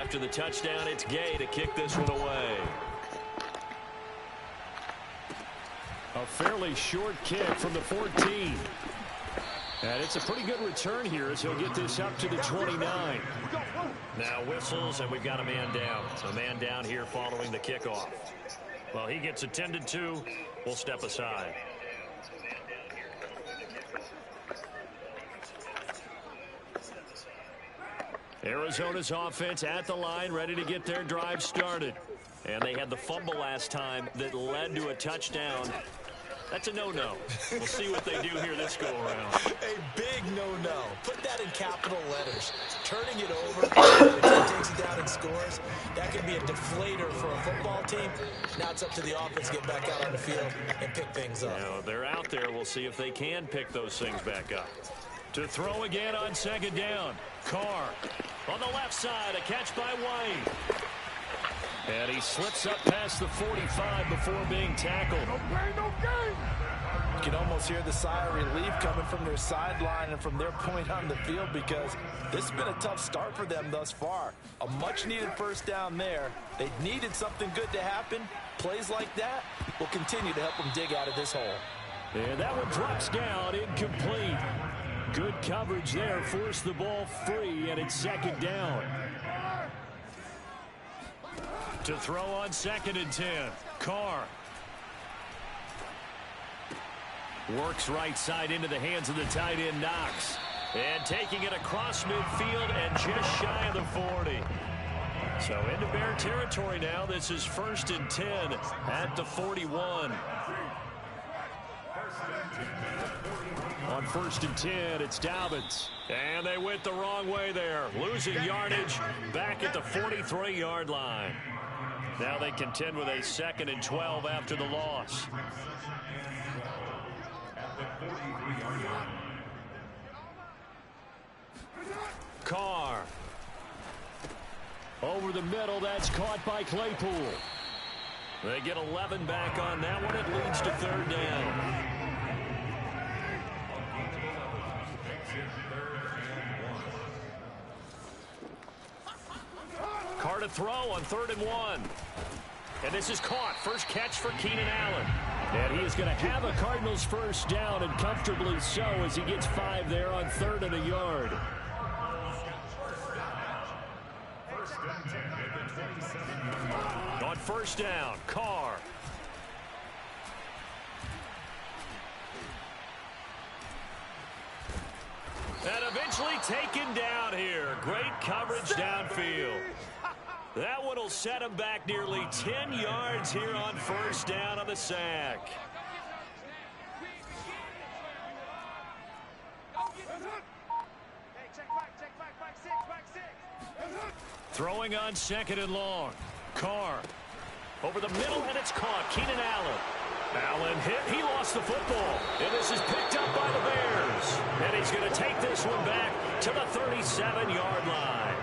After the touchdown, it's Gay to kick this one away. A fairly short kick from the 14. And it's a pretty good return here as he'll get this up to the 29. Now whistles, and we've got a man down. A man down here following the kickoff. Well, he gets attended to. We'll step aside. Arizona's offense at the line, ready to get their drive started. And they had the fumble last time that led to a touchdown. That's a no-no. We'll see what they do here this go-around. A big no-no. Put that in capital letters. Turning it over, the team takes it down and scores. That could be a deflator for a football team. Now it's up to the offense to get back out on the field and pick things up. Now, they're out there. We'll see if they can pick those things back up. To throw again on second down. Carr on the left side. A catch by White. And he slips up past the 45 before being tackled. No pain, no gain. You can almost hear the sigh of relief coming from their sideline and from their point on the field because this has been a tough start for them thus far. A much-needed first down there. They needed something good to happen. Plays like that will continue to help them dig out of this hole. And that one drops down, incomplete. Good coverage there, forced the ball free, and it's second down. To throw on second and 10. Carr. Works right side into the hands of the tight end Knox. And taking it across midfield and just shy of the 40. So into Bear territory now. This is 1st and 10 at the 41. On 1st and 10, it's Dobbins. And they went the wrong way there. Losing yardage back at the 43-yard line. Now they contend with a 2nd and 12 after the loss. Carr. Over the middle, that's caught by Claypool. They get 11 back on that one. It leads to 3rd down. Carr to throw on 3rd and 1. And this is caught. First catch for Keenan Allen. And he is going to have a Cardinals first down, and comfortably so, as he gets 5 there on 3rd and a yard. On 1st down, Carr. And eventually taken down here. Great coverage downfield. That one will set him back nearly 10 yards here on 1st down on the sack. Throwing on 2nd and long. Carr over the middle, and it's caught. Keenan Allen. Allen hit. He lost the football. And this is picked up by the Bears. And he's going to take this one back to the 37-yard line.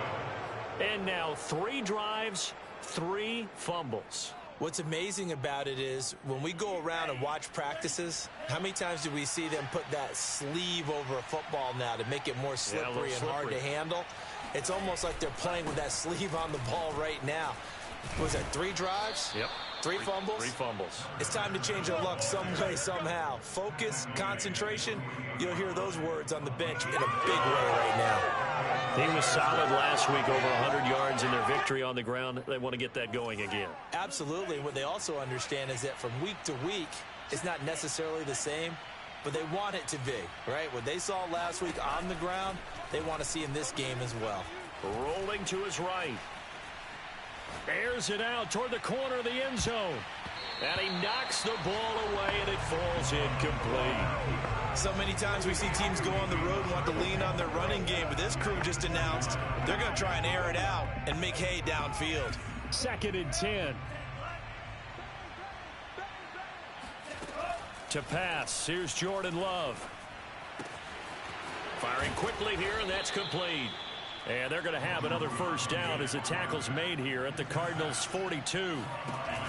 And now 3 drives, 3 fumbles. What's amazing about it is when we go around and watch practices, how many times do we see them put that sleeve over a football now to make it more slippery and hard to handle? It's almost like they're playing with that sleeve on the ball right now. Was that 3 drives? Yep. 3 fumbles? 3 fumbles. It's time to change our luck some way, somehow. Focus, concentration. You'll hear those words on the bench in a big way right now. He was solid last week, over 100 yards in their victory on the ground. They want to get that going again. Absolutely. And what they also understand is that from week to week, it's not necessarily the same, but they want it to be, right? What they saw last week on the ground, they want to see in this game as well. Rolling to his right. Airs it out toward the corner of the end zone. And he knocks the ball away, and it falls incomplete. So many times we see teams go on the road and want to lean on their running game, but this crew just announced they're going to try and air it out and make hay downfield. 2nd and 10. To pass, here's Jordan Love. Firing quickly here, and that's complete. And they're going to have another first down as the tackle's made here at the Cardinals' 42.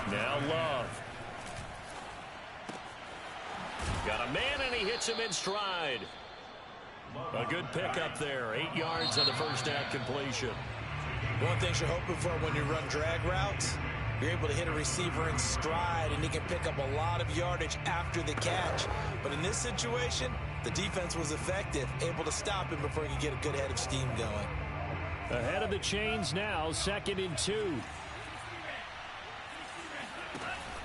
Now Love. Got a man, and he hits him in stride. A good pickup there. 8 yards on the first down completion. One thing you're hoping for when you run drag routes, you're able to hit a receiver in stride, and he can pick up a lot of yardage after the catch. But in this situation, the defense was effective, able to stop him before he could get a good head of steam going. Ahead of the chains now, 2nd and 2.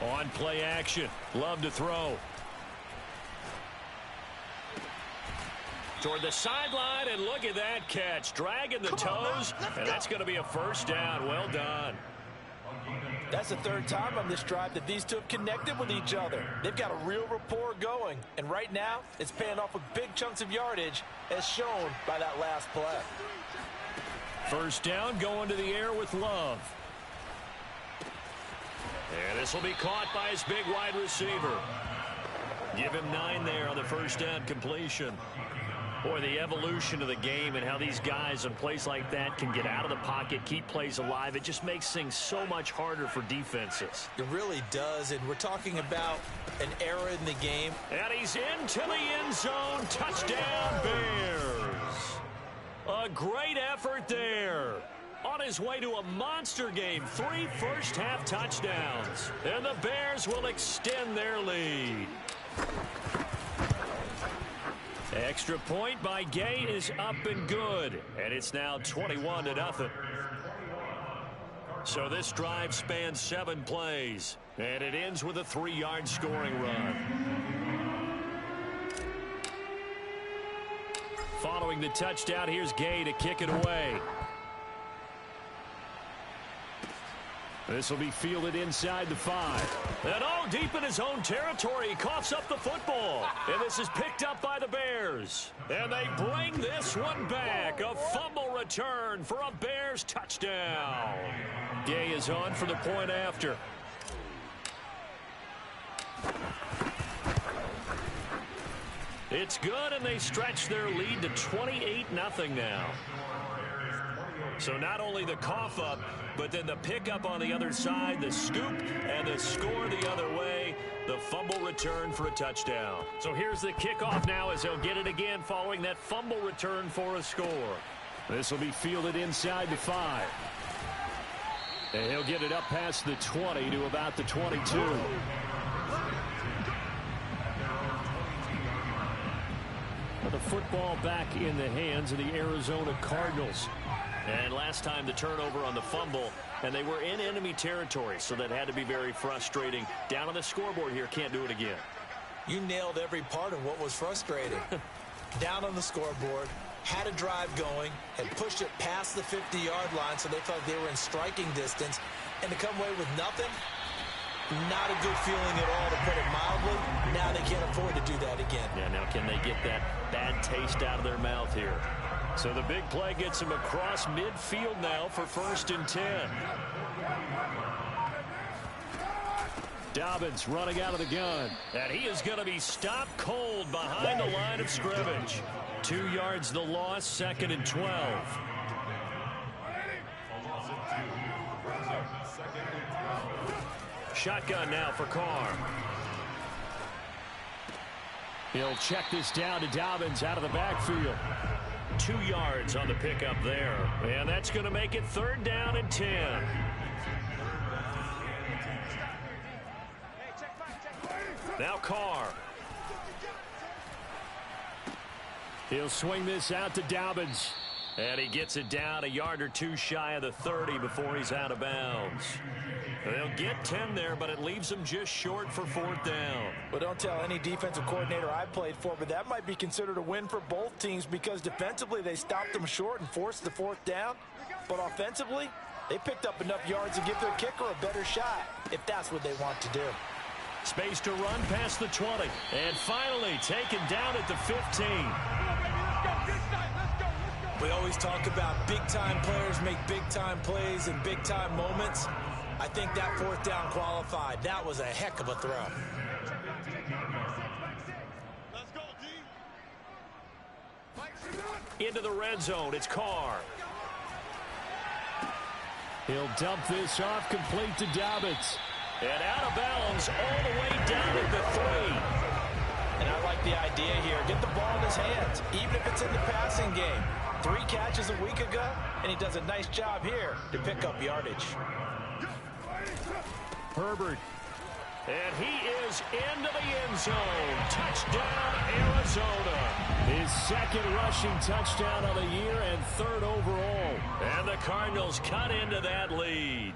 On play action. Love to throw. Toward the sideline, and look at that catch. Dragging the toes, and that's going to be a first down. Well done. That's the 3rd time on this drive that these two have connected with each other. They've got a real rapport going, and right now it's paying off with big chunks of yardage as shown by that last play. First down, going to the air with Love. And this will be caught by his big wide receiver. Give him 9 there on the first down completion. Boy, the evolution of the game and how these guys in plays like that can get out of the pocket, keep plays alive, it just makes things so much harder for defenses. It really does, and we're talking about an era in the game. And he's into the end zone. Touchdown, Bears. A great effort there. On his way to a monster game, 3 first-half touchdowns. And the Bears will extend their lead. Extra point by Gay is up and good. And it's now 21-0. So this drive spans 7 plays. And it ends with a 3-yard scoring run. Following the touchdown, here's Gay to kick it away. This will be fielded inside the 5. And all deep in his own territory, he coughs up the football. And this is picked up by the Bears. And they bring this one back. A fumble return for a Bears touchdown. Gay is on for the point after. It's good, and they stretch their lead to 28-0 now. So not only the cough up, but then the pickup on the other side, the scoop, and the score the other way, the fumble return for a touchdown. So here's the kickoff now as he'll get it again following that fumble return for a score. This will be fielded inside the 5. And he'll get it up past the 20 to about the 22. The football back in the hands of the Arizona Cardinals. And last time the turnover on the fumble, and they were in enemy territory, so that had to be very frustrating. Down on the scoreboard here, can't do it again. You nailed every part of what was frustrating. Down on the scoreboard, had a drive going, had pushed it past the 50-yard line, so they felt they were in striking distance, and to come away with nothing, not a good feeling at all, to put it mildly. Now they can't afford to do that again. Yeah, now can they get that bad taste out of their mouth here? So the big play gets him across midfield now for 1st and 10. Dobbins running out of the gun. And he is going to be stopped cold behind the line of scrimmage. 2 yards the loss, 2nd and 12. Shotgun now for Carr. He'll check this down to Dobbins out of the backfield. 2 yards on the pickup there. And that's going to make it 3rd down and 10. Now Carr. He'll swing this out to Dobbins. And he gets it down a yard or 2 shy of the 30 before he's out of bounds. They'll get 10 there, but it leaves them just short for 4th down. Well, don't tell any defensive coordinator I played for, but that might be considered a win for both teams because defensively they stopped them short and forced the 4th down. But offensively, they picked up enough yards to give their kicker a better shot, if that's what they want to do. Space to run past the 20. And finally taken down at the 15. We always talk about big-time players make big-time plays in big-time moments. I think that 4th down qualified. That was a heck of a throw. Let's go, D. Into the red zone, it's Carr. He'll dump this off, complete to Dobbins. And out of bounds all the way down at the 3. And I like the idea here. Get the ball in his hands, even if it's in the passing game. 3 catches a week ago, and he does a nice job here to pick up yardage. Herbert. And he is into the end zone. Touchdown, Arizona. His second rushing touchdown of the year and 3rd overall. And the Cardinals cut into that lead.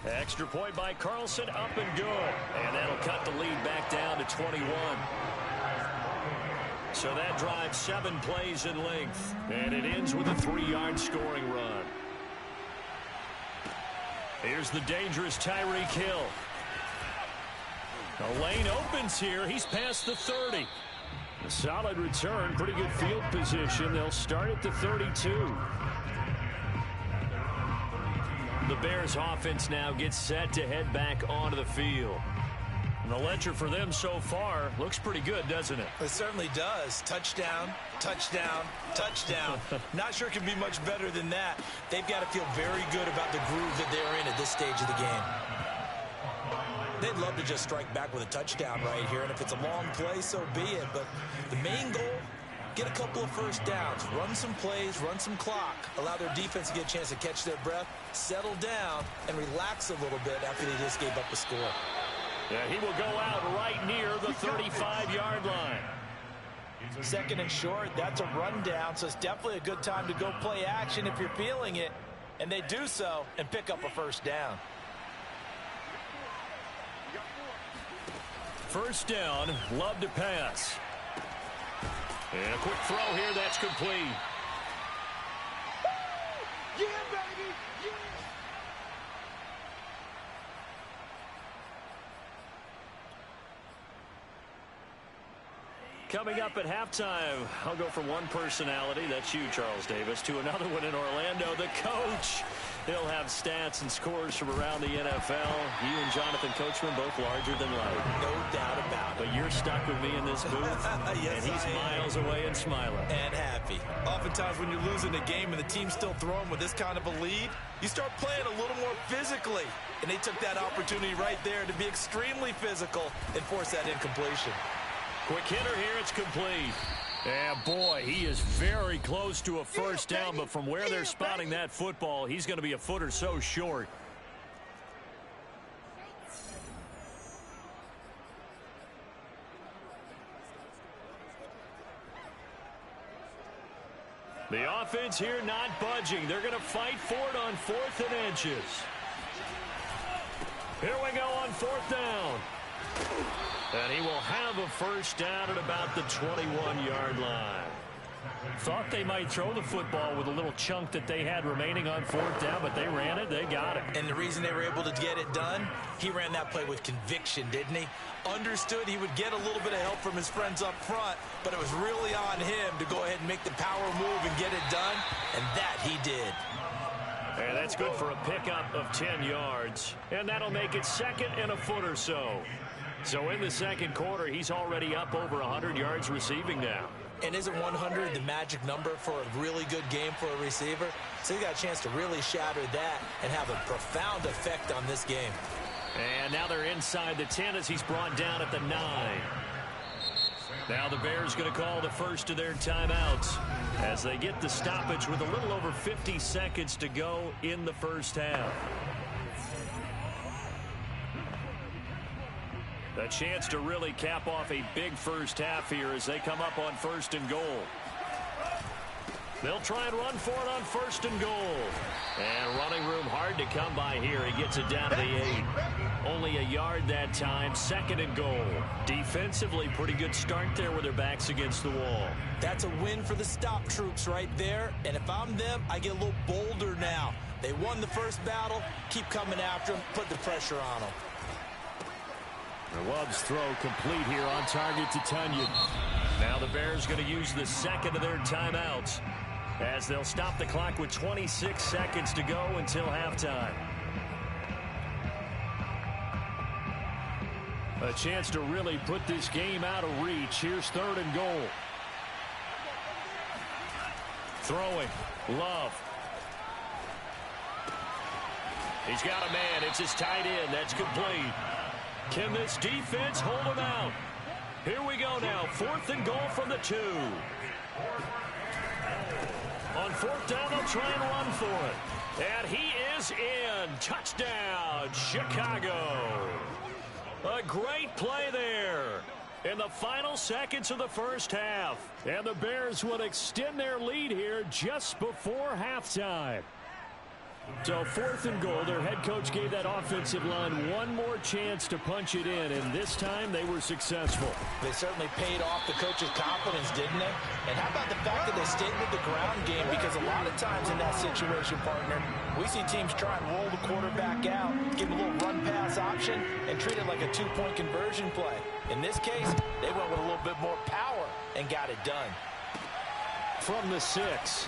Extra point by Carlson, up and good. And that'll cut the lead back down to 21. So that drives 7 plays in length. And it ends with a 3-yard scoring run. Here's the dangerous Tyreek Hill. The lane opens here. He's past the 30. A solid return, pretty good field position. They'll start at the 32. The Bears offense now gets set to head back onto the field. And the ledger for them so far looks pretty good, doesn't it? It certainly does. Touchdown, touchdown, touchdown. Not sure it can be much better than that. They've got to feel very good about the groove that they're in at this stage of the game. They'd love to just strike back with a touchdown right here, and if it's a long play, so be it. But the main goal, get a couple of first downs, run some plays, run some clock, allow their defense to get a chance to catch their breath, settle down, and relax a little bit after they just gave up a score. Yeah, he will go out right near the 35-yard line. 2nd and short, that's a rundown, so it's definitely a good time to go play action if you're feeling it. And they do so and pick up a first down. First down, Love to pass. And a quick throw here, that's complete. Yeah, baby! Yeah! Coming up at halftime, I'll go from one personality, that's you, Charles Davis, to another one in Orlando, the coach. He'll have stats and scores from around the NFL. You and Jonathan Coachman both larger than life. No doubt about it. But you're stuck with me in this booth, yes, and he's miles away and smiling. And happy. Oftentimes when you're losing a game and the team's still throwing with this kind of a lead, you start playing a little more physically. And they took that opportunity right there to be extremely physical and force that incompletion. Quick hitter here, it's complete. And boy, he is very close to a first down, but from where they're spotting that football, he's going to be a foot or so short. The offense here not budging. They're going to fight for it on 4th and inches. Here we go on 4th down. And he will have a first down at about the 21-yard line. Thought they might throw the football with a little chunk that they had remaining on 4th down, but they ran it, they got it. And the reason they were able to get it done, he ran that play with conviction, didn't he? Understood he would get a little bit of help from his friends up front, but it was really on him to go ahead and make the power move and get it done, and that he did. And that's good for a pickup of 10 yards. And that'll make it 2nd and a foot or so. So in the 2nd quarter, he's already up over 100 yards receiving now. And isn't 100 the magic number for a really good game for a receiver? So he got a chance to really shatter that and have a profound effect on this game. And now they're inside the 10 as he's brought down at the 9. Now the Bears going to call the first of their timeouts as they get the stoppage with a little over 50 seconds to go in the first half. A chance to really cap off a big first half here as they come up on 1st and goal. They'll try and run for it on 1st and goal. And running room hard to come by here. He gets it down to the 8. Only a yard that time. 2nd and goal. Defensively, pretty good start there with their backs against the wall. That's a win for the stop troops right there. And if I'm them, I get a little bolder now. They won the first battle. Keep coming after them. Put the pressure on them. The Love's throw complete here on target to Tunyon. Now the Bears going to use the 2nd of their timeouts as they'll stop the clock with 26 seconds to go until halftime. A chance to really put this game out of reach. Here's 3rd and goal. Throwing. Love. He's got a man. It's his tight end. That's complete. Can this defense hold him out? Here we go now. 4th and goal from the 2. On 4th down, they'll try and run for it. And he is in. Touchdown, Chicago. A great play there in the final seconds of the first half. And the Bears will extend their lead here just before halftime. So 4th and goal, their head coach gave that offensive line one more chance to punch it in, and this time they were successful. They certainly paid off the coach's confidence, didn't they? And how about the fact that they stayed with the ground game? Because a lot of times in that situation, partner, we see teams try and roll the quarterback out, give him a little run-pass option, and treat it like a 2-point conversion play. In this case, they went with a little bit more power and got it done. From the 6.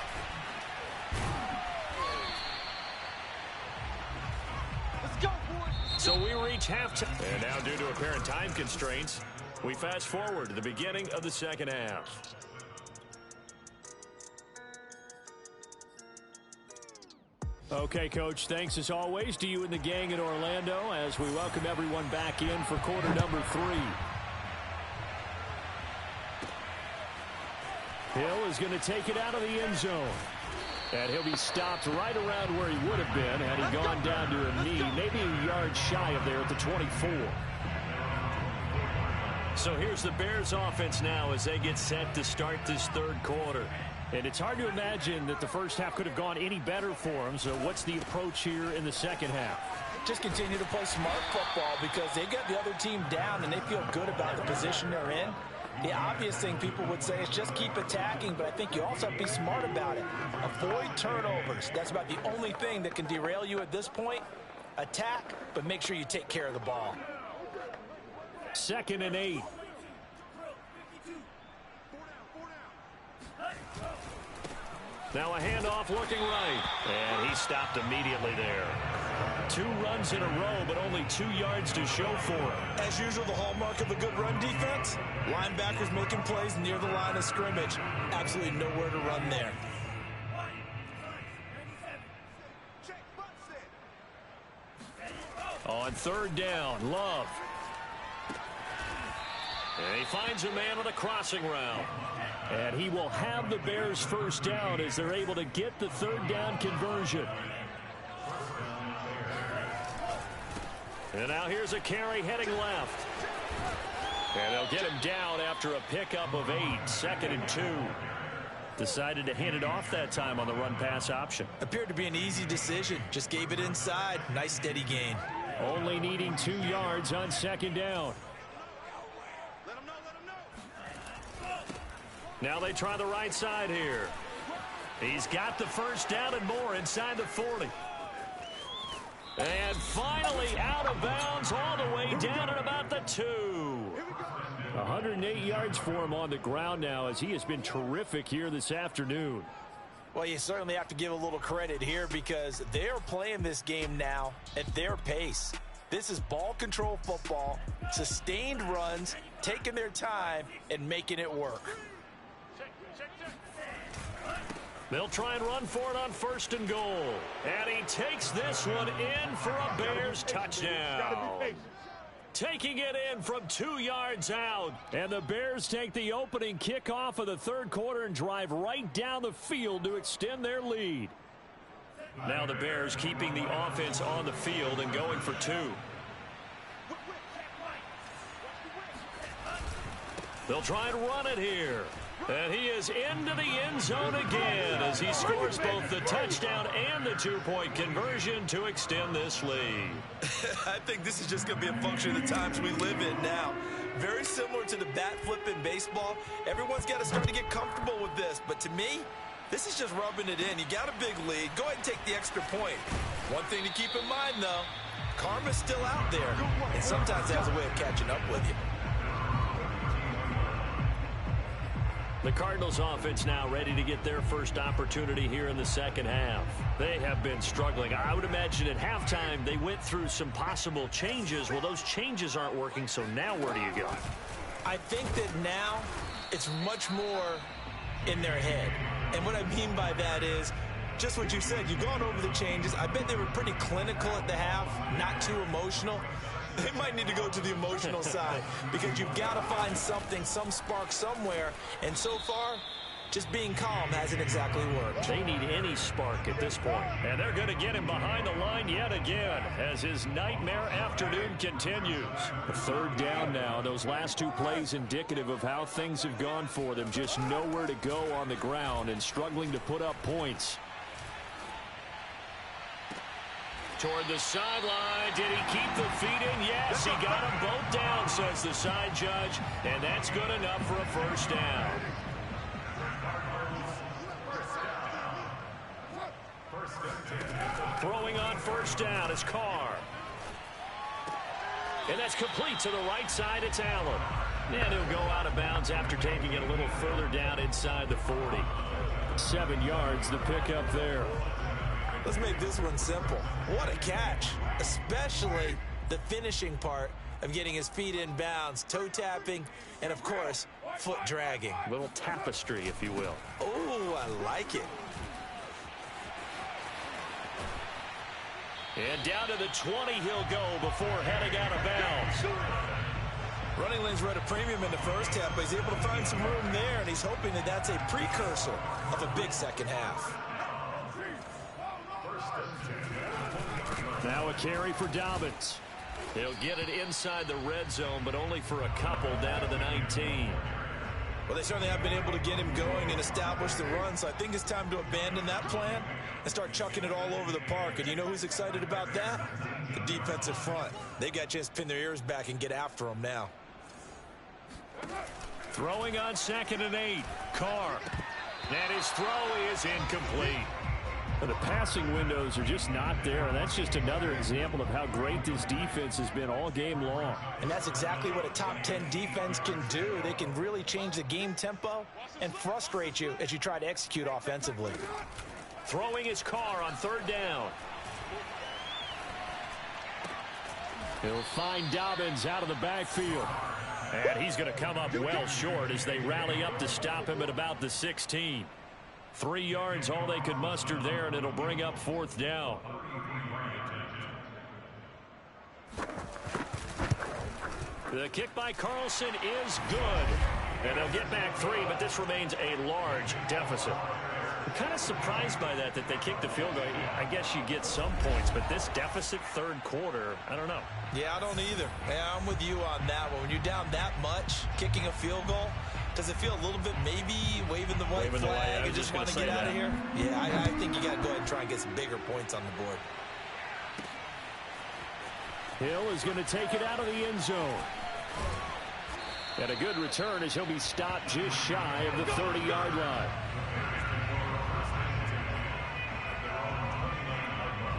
So we reach halftime. And now, due to apparent time constraints, we fast forward to the beginning of the second half. Okay, Coach, thanks as always to you and the gang in Orlando as we welcome everyone back in for quarter number 3. Hill is going to take it out of the end zone. And he'll be stopped right around where he would have been had he gone down to a knee, maybe a yard shy of there at the 24. So here's the Bears offense now as they get set to start this third quarter. And it's hard to imagine that the first half could have gone any better for them. So what's the approach here in the second half? Just continue to play smart football because they got the other team down and they feel good about the position they're in. The obvious thing people would say is just keep attacking, but I think you also have to be smart about it. Avoid turnovers. That's about the only thing that can derail you at this point. Attack, but make sure you take care of the ball. 2nd and 8. Now a handoff looking right. And he stopped immediately there. 2 runs in a row, but only 2 yards to show for it. As usual, the hallmark of a good run defense, linebackers making plays near the line of scrimmage. Absolutely nowhere to run there. On 3rd down, Love. And he finds a man on the crossing route. And he will have the Bears first down as they're able to get the 3rd down conversion. And now here's a carry heading left. And they'll get him down after a pickup of 8. 2nd and 2. Decided to hand it off that time on the run-pass option. Appeared to be an easy decision. Just gave it inside. Nice steady gain. Only needing 2 yards on 2nd down. Now they try the right side here. He's got the first down and more inside the 40. And finally out of bounds all the way down at about the 2. 108 yards for him on the ground now as he has been terrific here this afternoon. Well, you certainly have to give a little credit here because they're playing this game now at their pace. This is ball control football, sustained runs, taking their time, and making it work. They'll try and run for it on 1st and goal. And he takes this one in for a Bears touchdown. Taking it in from 2 yards out. And the Bears take the opening kickoff of the 3rd quarter and drive right down the field to extend their lead. Now the Bears keeping the offense on the field and going for 2. They'll try and run it here. And he is into the end zone again as he scores both the touchdown and the 2-point conversion to extend this lead. I think this is just going to be a function of the times we live in now. Very similar to the bat flip in baseball. Everyone's got to start to get comfortable with this. But to me, this is just rubbing it in. You got a big lead. Go ahead and take the extra point. One thing to keep in mind, though, karma's still out there. And sometimes it has a way of catching up with you. The Cardinals offense now ready to get their first opportunity here in the second half. They have been struggling. I would imagine at halftime they went through some possible changes. Well, those changes aren't working, so now where do you go? I think that now it's much more in their head. And what I mean by that is just what you said. You've gone over the changes. I bet they were pretty clinical at the half, not too emotional. They might need to go to the emotional side because you've got to find something, some spark somewhere. And so far, just being calm hasn't exactly worked. They need any spark at this point. And they're going to get him behind the line yet again as his nightmare afternoon continues. A third down now. Those last two plays indicative of how things have gone for them. Just nowhere to go on the ground and struggling to put up points. Toward the sideline. Did he keep the feet in? Yes, he got them both down, says the side judge. And that's good enough for a first down. Throwing on first down is Carr. And that's complete to the right side. It's Allen. And he'll go out of bounds after taking it a little further down inside the 40. 7 yards, the pickup there. Let's make this one simple. What a catch, especially the finishing part of getting his feet in bounds, toe tapping, and of course, foot dragging. A little tapestry, if you will. Oh, I like it. And down to the 20 he'll go before heading out of bounds. Running lanes were at a premium in the first half, but he's able to find some room there, and he's hoping that that's a precursor of a big second half. Now a carry for Dobbins. He'll get it inside the red zone, but only for a couple down to the 19. Well, they certainly have been able to get him going and establish the run, so I think it's time to abandon that plan and start chucking it all over the park. And you know who's excited about that? The defensive front. They got a chance to pin their ears back and get after him now. Throwing on 2nd and 8. Carr. And his throw is incomplete. The passing windows are just not there, and that's just another example of how great this defense has been all game long. And that's exactly what a top 10 defense can do. They can really change the game tempo and frustrate you as you try to execute offensively. Throwing his Carr on 3rd down. He'll find Dobbins out of the backfield. And he's going to come up well short as they rally up to stop him at about the 16. 3 yards, all they could muster there, and it'll bring up 4th down. The kick by Carlson is good. And they'll get back 3, but this remains a large deficit. I'm kind of surprised by that they kicked the field goal. I guess you get some points, but this deficit 3rd quarter, I don't know. Yeah, I don't either. Yeah, I'm with you on that one. When you're down that much, kicking a field goal, does it feel a little bit maybe waving the white flag and just want to get out of here? Yeah, I think you got to go ahead and try and get some bigger points on the board. Hill is going to take it out of the end zone. And a good return as he'll be stopped just shy of the 30-yard line.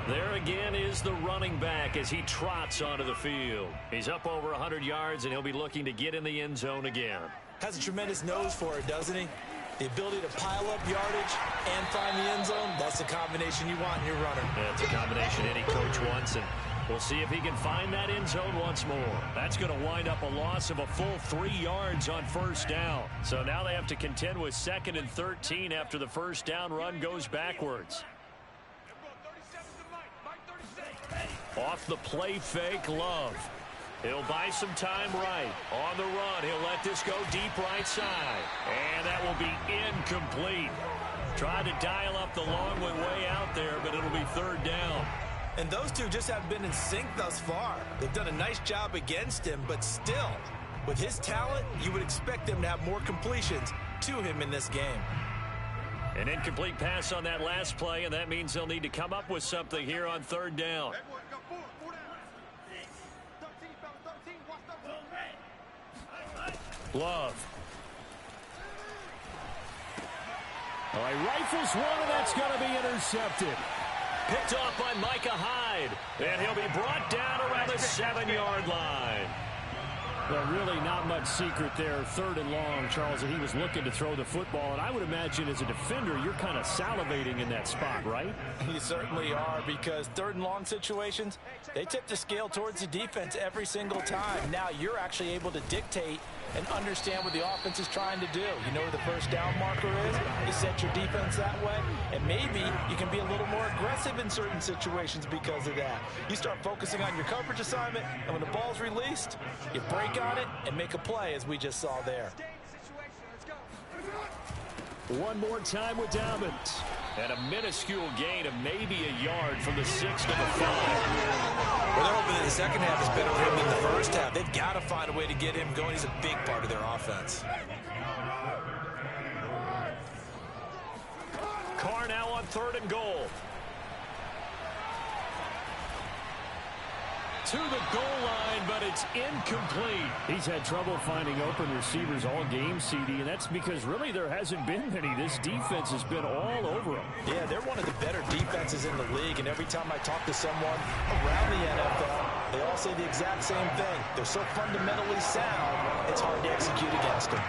There again is the running back as he trots onto the field. He's up over 100 yards, and he'll be looking to get in the end zone again. Has a tremendous nose for it, doesn't he? The ability to pile up yardage and find the end zone, that's the combination you want in your runner. Yeah, it's a combination any coach wants, and we'll see if he can find that end zone once more. That's going to wind up a loss of a full 3 yards on 1st down. So now they have to contend with 2nd and 13 after the 1st down run goes backwards. Off the play fake, Love. He'll buy some time right. On the run, he'll let this go deep right side. And that will be incomplete. Tried to dial up the long way out there, but it'll be 3rd down. And those two just haven't been in sync thus far. They've done a nice job against him, but still, with his talent, you would expect them to have more completions to him in this game. An incomplete pass on that last play, and that means they'll need to come up with something here on 3rd down. Love. All right, rifles one, and that's going to be intercepted. Picked off by Micah Hyde, and he'll be brought down around the 7-yard line. Well, really not much secret there. 3rd and long, Charles, and he was looking to throw the football. And I would imagine as a defender, you're kind of salivating in that spot, right? You certainly are, because 3rd and long situations, they tip the scale towards the defense every single time. Now you're actually able to dictate and understand what the offense is trying to do. You know where the first down marker is. You set your defense that way, and maybe you can be a little more aggressive in certain situations because of that. You start focusing on your coverage assignment, and when the ball's released, you break on it and make a play, as we just saw there. One more time with Dobbins. And a minuscule gain of maybe a yard from the 6 to the 5. Well, they're hoping that the second half is better for him than the first half. They've got to find a way to get him going. He's a big part of their offense. Carr now on 3rd and goal. To the goal line, but it's incomplete. He's had trouble finding open receivers all game, CD, and that's because really there hasn't been many. This defense has been all over them. Yeah, they're one of the better defenses in the league, and every time I talk to someone around the NFL, they all say the exact same thing. They're so fundamentally sound, it's hard to execute against them.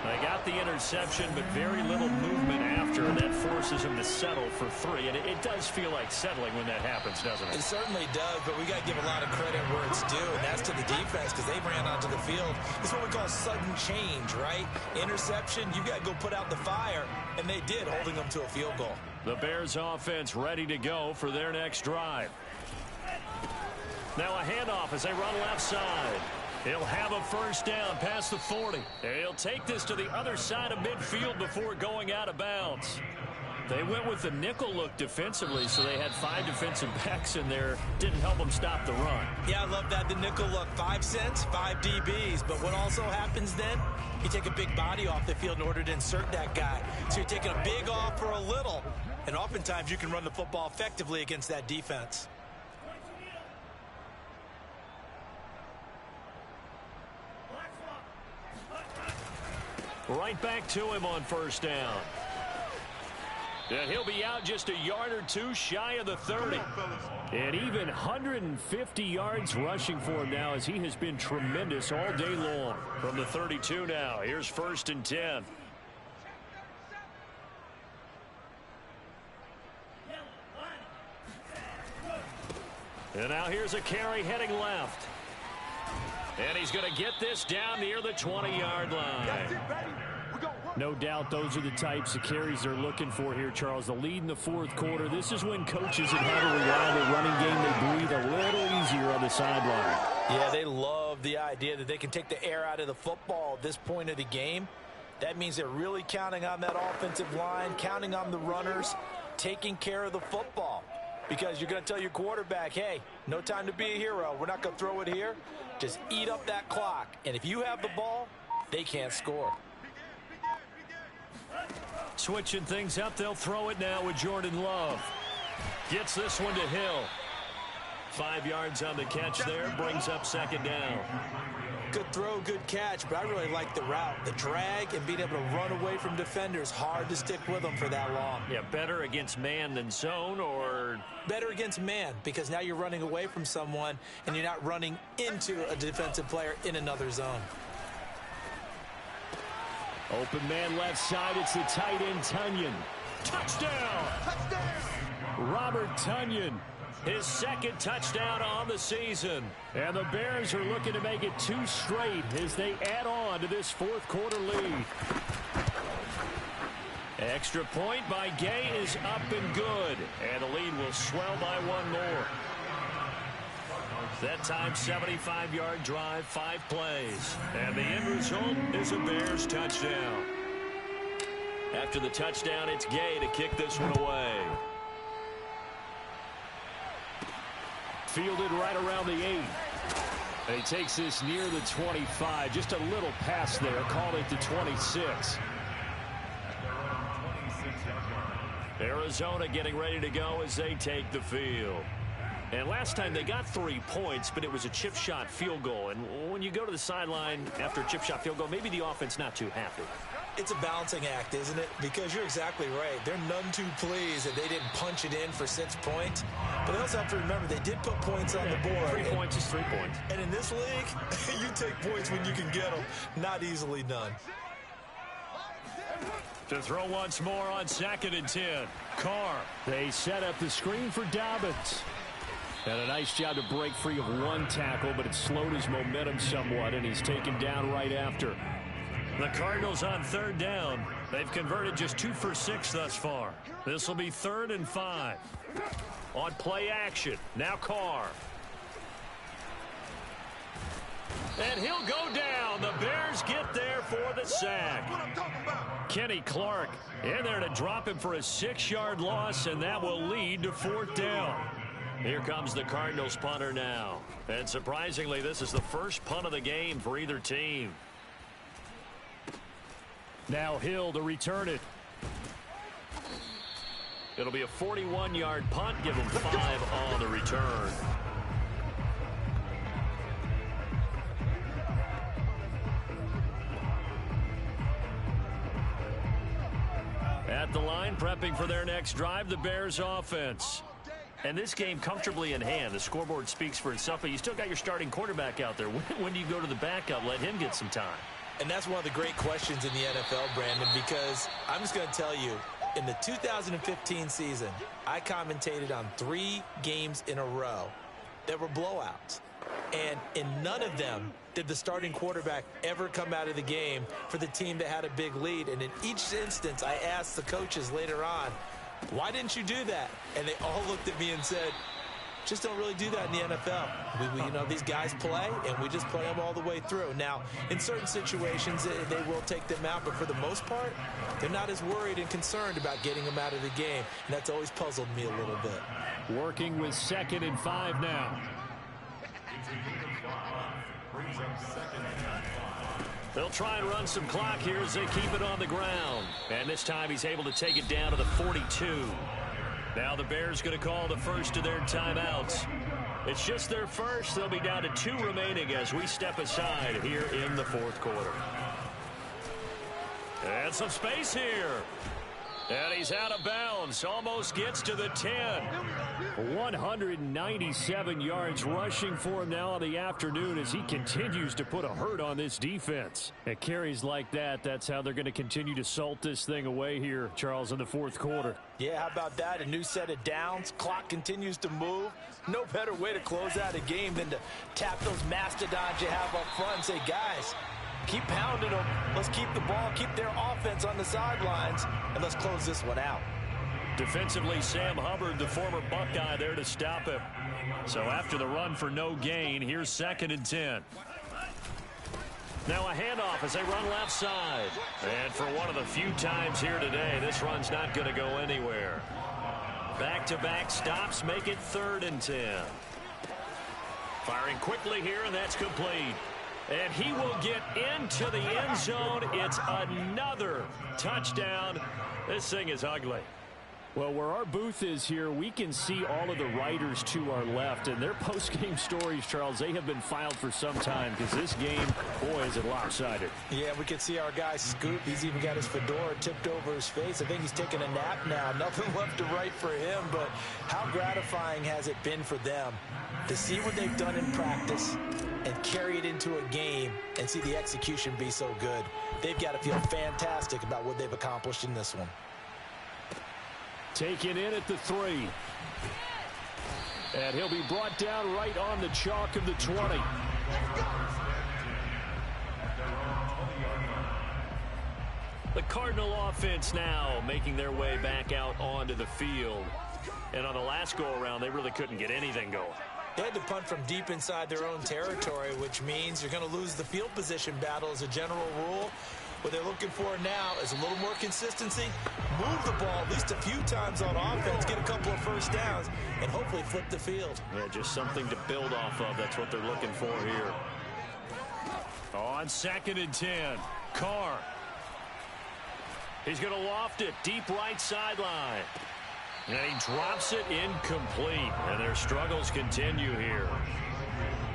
They got the interception, but very little movement after, and that forces them to settle for 3. And it does feel like settling when that happens, doesn't it? It certainly does, but we got to give a lot of credit where it's due, and that's to the defense because they ran onto the field. It's what we call sudden change, right? Interception, you got to go put out the fire, and they did, holding them to a field goal. The Bears offense ready to go for their next drive. Now a handoff as they run left side. He'll have a first down past the 40. He'll take this to the other side of midfield before going out of bounds. They went with the nickel look defensively, so they had 5 defensive backs in there. Didn't help them stop the run. Yeah, I love that, the nickel look. 5 cents, 5 DBs. But what also happens then, you take a big body off the field in order to insert that guy. So you're taking a big off for a little. And oftentimes you can run the football effectively against that defense. Right back to him on first down. And he'll be out just a yard or 2 shy of the 30. And even 150 yards rushing for him now as he has been tremendous all day long. From the 32 now, here's 1st and 10. And now here's a carry heading left. And he's going to get this down near the 20-yard line. No doubt those are the types of carries they're looking for here, Charles. The lead in the 4th quarter. This is when coaches that have a reliable running game, they breathe a little easier on the sideline. Yeah, they love the idea that they can take the air out of the football at this point of the game. That means they're really counting on that offensive line, counting on the runners, taking care of the football. Because you're going to tell your quarterback, hey, no time to be a hero. We're not going to throw it here. Just eat up that clock. And if you have the ball, they can't score. Switching things up, they'll throw it now with Jordan Love. Gets this one to Hill. 5 yards on the catch there, brings up 2nd down. Good throw, good catch, but I really like the route. The drag and being able to run away from defenders, hard to stick with them for that long. Yeah, better against man than zone, or? Better against man, because now you're running away from someone and you're not running into a defensive player in another zone. Open man left side, it's the tight end Tonyan. Touchdown! Robert Tonyan, his 2nd touchdown on the season. And the Bears are looking to make it 2 straight as they add on to this 4th quarter lead. Extra point by Gay is up and good. And the lead will swell by 1 more. That time, 75-yard drive, 5 plays. And the end result is a Bears touchdown. After the touchdown, it's Gay to kick this one away. Fielded right around the 8. And he takes this near the 25. Just a little pass there. Called it to 26. Arizona getting ready to go as they take the field. And last time they got 3 points, but it was a chip shot field goal. And when you go to the sideline after a chip shot field goal, maybe the offense not too happy. It's a balancing act, isn't it? Because you're exactly right. They're none too pleased that they didn't punch it in for 6 points. But they also have to remember they did put points on the board. 3 points is 3 points. And in this league, you take points when you can get them. Not easily done. To throw once more on 2nd and 10. Carr. They set up the screen for Dobbins. And a nice job to break free of one tackle, but it slowed his momentum somewhat, and he's taken down right after. The Cardinals on third down. They've converted just 2 for 6 thus far. This will be 3rd and 5. On play action, now Carr. And he'll go down. The Bears get there for the sack. Kenny Clark in there to drop him for a 6-yard loss, and that will lead to 4th down. Here comes the Cardinals punter now. And surprisingly, this is the first punt of the game for either team. Now Hill to return it. It'll be a 41-yard punt. Give him 5 on the return. At the line, prepping for their next drive, the Bears offense. And this game comfortably in hand. The scoreboard speaks for itself, but you still got your starting quarterback out there. When do you go to the backup? Let him get some time. And that's one of the great questions in the NFL, Brandon, because I'm just going to tell you, in the 2015 season, I commentated on 3 games in a row that were blowouts. And in none of them did the starting quarterback ever come out of the game for the team that had a big lead. And in each instance, I asked the coaches later on, why didn't you do that? And they all looked at me and said, just don't really do that in the NFL. You know, these guys play, and we just play them all the way through. Now, in certain situations, they will take them out, but for the most part, they're not as worried and concerned about getting them out of the game. And that's always puzzled me a little bit. Working with 2nd and 5 now. They'll try and run some clock here as they keep it on the ground. And this time he's able to take it down to the 42. Now the Bears going to call the first of their timeouts. It's just their first. They'll be down to 2 remaining as we step aside here in the 4th quarter. And some space here. And he's out of bounds. Almost gets to the 10. 197 yards rushing for him now in the afternoon as he continues to put a hurt on this defense. At carries like that, that's how they're going to continue to salt this thing away here, Charles, in the 4th quarter. Yeah, how about that? A new set of downs. Clock continues to move. No better way to close out a game than to tap those mastodons you have up front and say, guys, keep pounding them. Let's keep the ball, keep their offense on the sidelines, and let's close this one out. Defensively, Sam Hubbard, the former Buckeye, there to stop him. So after the run for no gain, here's 2nd and 10. Now a handoff as they run left side. And for one of the few times here today, this run's not going to go anywhere. Back-to-back stops make it 3rd and 10. Firing quickly here, and that's complete. And he will get into the end zone. It's another touchdown. This thing is ugly. Well, where our booth is here, we can see all of the writers to our left. And their post-game stories, Charles, they have been filed for some time because this game, boy, is it lopsided. Yeah, we can see our guy Scoop. He's even got his fedora tipped over his face. I think he's taking a nap now. Nothing left to write for him, but how gratifying has it been for them to see what they've done in practice and carry it into a game and see the execution be so good. They've got to feel fantastic about what they've accomplished in this one. Taken in at the 3. And he'll be brought down right on the chalk of the 20. The Cardinal offense now making their way back out onto the field. And on the last go-around, they really couldn't get anything going. They had to punt from deep inside their own territory, which means you're going to lose the field position battle as a general rule. What they're looking for now is a little more consistency, move the ball at least a few times on offense, get a couple of first downs, and hopefully flip the field. Yeah, just something to build off of. That's what they're looking for here. On 2nd and 10, Carr. He's going to loft it deep right sideline. And he drops it incomplete. And their struggles continue here.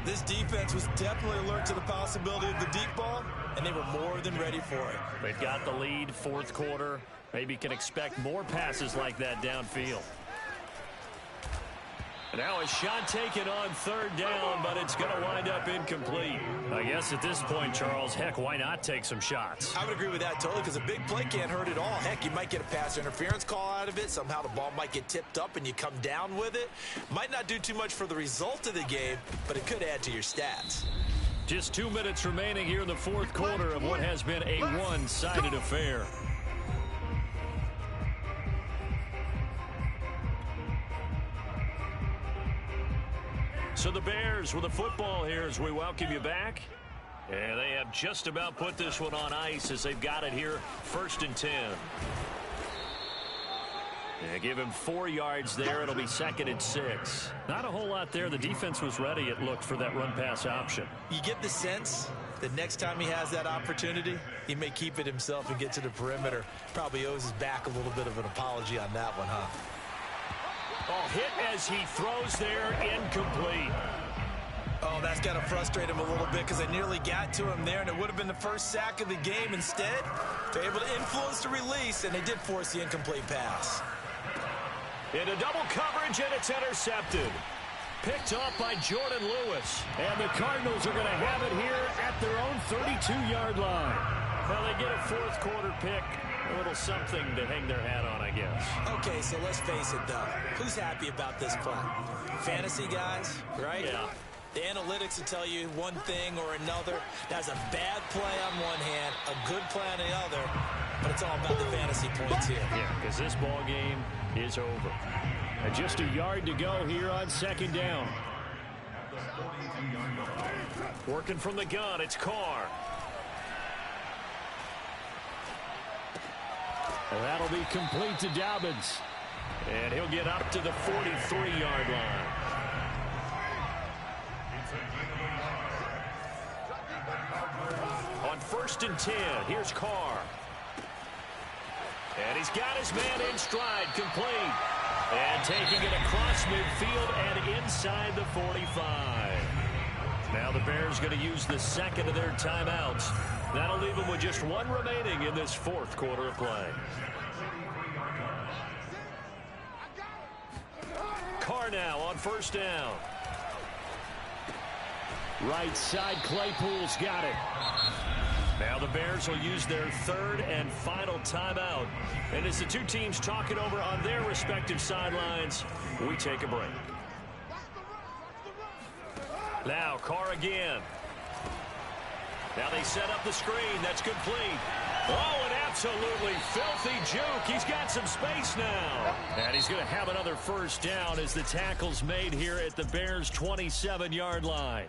This defense was definitely alert to the possibility of the deep ball, and they were more than ready for it. They've got the lead, 4th quarter. Maybe can expect more passes like that downfield. Now a shot taken on third down, but it's going to wind up incomplete. I guess at this point, Charles, heck, why not take some shots? I would agree with that totally, because a big play can't hurt at all. Heck, you might get a pass interference call out of it. Somehow the ball might get tipped up and you come down with it. Might not do too much for the result of the game, but it could add to your stats. Just 2 minutes remaining here in the fourth quarter of what has been a one-sided affair. So the Bears with the football here as we welcome you back. And they have just about put this one on ice as they've got it here, 1st and 10. They give him 4 yards there. It'll be 2nd and 6. Not a whole lot there. The defense was ready, it looked, for that run-pass option. You get the sense that next time he has that opportunity, he may keep it himself and get to the perimeter. Probably owes his back a little bit of an apology on that one, huh? Oh, hit as he throws there, incomplete. Oh, that's got to frustrate him a little bit because they nearly got to him there, and it would have been the first sack of the game. Instead, they're able to influence the release, and they did force the incomplete pass. Into double coverage, and it's intercepted. Picked off by Jordan Lewis. And the Cardinals are going to have it here at their own 32-yard line. Well, they get a fourth quarter pick. A little something to hang their hat on, I guess. Okay, so let's face it, though. Who's happy about this play? Fantasy guys, right? Yeah. The analytics will tell you one thing or another. That's a bad play on one hand, a good play on the other, but it's all about the fantasy points here. Yeah, because this ball game is over. And just a yard to go here on 2nd down. Working from the gun, it's Carr. Well, that'll be complete to Dobbins. And he'll get up to the 43-yard line. On 1st and 10, here's Carr. And he's got his man in stride, complete. And taking it across midfield and inside the 45. Now the Bears going to use the 2nd of their timeouts. That'll leave them with just 1 remaining in this 4th quarter of play. Carr now on 1st down. Right side, Claypool's got it. Now the Bears will use their 3rd and final timeout. And as the two teams talk it over on their respective sidelines, we take a break. Now Carr again. Now they set up the screen. That's complete. Oh, an absolutely filthy juke. He's got some space now. And he's going to have another 1st down as the tackle's made here at the Bears' 27-yard line.